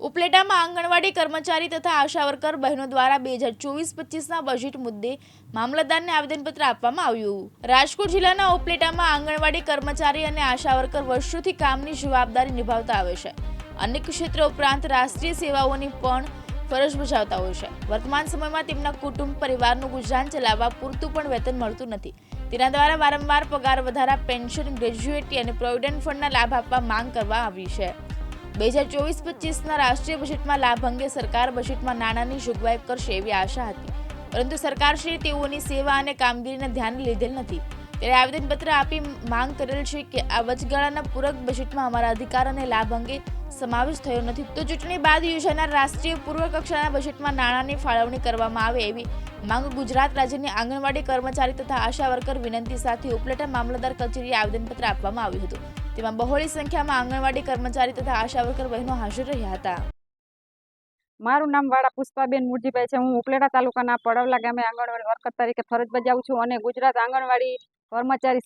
ઉપલેટામાં આંગણવાડી કર્મચારી તથા આશા વર્કર બહેનો દ્વારા 2024-25ના બજેટ મુદ્દે મામલતદારને આવેદનપત્ર આપવામાં આવ્યું। રાજકોટ જિલ્લાના ઉપલેટામાં આંગણવાડી કર્મચારી અને આશા વર્કર વર્ષોથી કામની જવાબદારી નિભાવતા આવે છે। અનેક ક્ષેત્રો ઉપરાંત રાષ્ટ્રીય સેવાઓની પણ ફરજ બજાવતા હોય છે। વર્તમાન સમયમાં તેમના કુટુંબ પરિવારનું ગુજરાન ચલાવવા પૂરતું પણ વેતન મળતું નથી। તેના દ્વારા વારંવાર પગાર વધારા, પેન્શન, ગ્રેજ્યુએટી અને પ્રોવિડન્ટ ફંડના લાભ આપવા માંગ કરવામાં આવી છે। 2024-25ના રાષ્ટ્રીય બજેટમાં લાભ અંગે સરકાર બજેટમાં નાણાંની જોગવાઈ કરશે એવી આશા હતી, પરંતુ સરકારશ્રીએ તેઓની સેવા અને કામગીરીને ધ્યાને લીધેલ નથી। ત્યારે આવેદનપત્ર આપી માંગ કરેલ છે કે આ વચગાળાના પૂરક બજેટમાં અમારા અધિકાર અને લાભ અંગે સમાવેશ થયો નથી, તો ચૂંટણી બાદ યોજાનાર રાષ્ટ્રીય પૂર્વ કક્ષાના બજેટમાં નાણાંની ફાળવણી કરવામાં આવે એવી માંગ ગુજરાત રાજ્યની આંગણવાડી કર્મચારી તથા આશા વર્કર વિનંતી સાથે ઉપલેટા મામલતદાર કચેરીએ આવેદનપત્ર આપવામાં આવ્યું હતું। તેમાં બહોળી સંખ્યામાં આંગણવાડી કર્મચારી તથા આશા વર્કર બહેનો હાજર રહ્યા હતા। મારું નામ વાળા પુષ્પાબેન મુરજીભાઈ છે। હું ઉપલેટા તાલુકાના પડવલા ગામે આંગણવાડી વર્કર તરીકે ફરજ બજાવું છું અને ગુજરાત આંગણવાડી કર્મચારી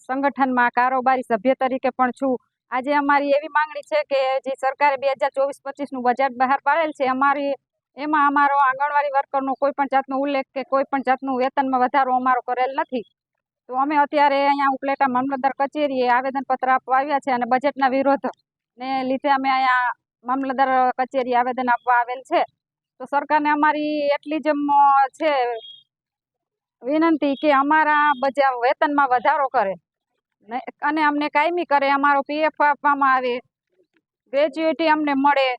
સંગઠનમાં કારોબારી સભ્ય તરીકે પણ છું। આજે અમારી એવી માંગણી છે કે જે સરકારે 2024-25નું બજેટ બહાર પાડેલ છે, એમાં અમારો આંગણવાડી વર્કરનો કોઈ પણ જાતનો ઉલ્લેખ કે કોઈ પણ જાતનું વેતનમાં વધારો અમારો કરેલ નથી। તો અમે અત્યારે અહીંયા ઉપલેટા મામલતદાર કચેરીએ આવેદનપત્ર આપવા આવ્યા છે અને બજેટના વિરોધને લીધે અમે અહીંયા મામલતદાર કચેરી આવેદન આપવા આવેલ છે। તો સરકારને અમારી એટલી જ છે વિનંતી કે અમારા વેતનમાં વધારો કરે અને અમને કાયમી કરે, અમારો પીએફ આપવામાં આવે, ગ્રેજ્યુએટી અમને મળે,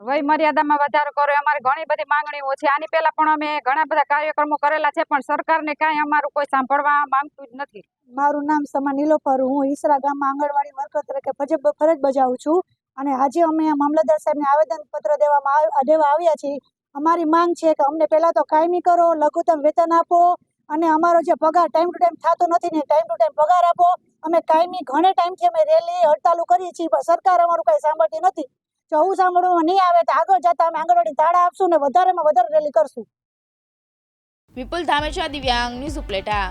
વય મર્યાદામાં વધારો કરે। અમારી ઘણી બધી માંગણીઓ છે। આની પહેલા પણ અમે ઘણા બધા કાર્યક્રમો કરેલા છે, પણ સરકારને કાંઈ અમારું કોઈ સાંભળવા માંગતું જ નથી। મારું નામ સમા નીલોફર, હું ઈસરા ગામમાં આંગણવાડી વર્કર તરીકે ફરજ બજાવું છું અને આજે અમે મામલતદાર સાહેબને આવેદનપત્ર દેવા આવ્યા છીએ। અમારી માંગ છે કે અમને પહેલાં તો કાયમી કરો, લઘુત્તમ વેતન આપો અને અમારો જે પગાર ટાઈમ ટુ ટાઈમ થતો નથી ને ટાઈમ ટુ ટાઈમ પગાર આપો। અમે કાયમી ઘણે ટાઈમથી અમે રેલી હડતાલો કરીએ છીએ, પણ સરકાર અમારું કંઈ સાંભળતી નથી। જો આવું સાંભળવામાં નહીં આવે તો આગળ જતા અમે આંગણવાડી તાળા આપશું ને વધારેમાં વધારે રેલી કરશું। વિપુલ ધામેચા, દિવ્યાંગ ન્યૂઝ, ઉપલેટા।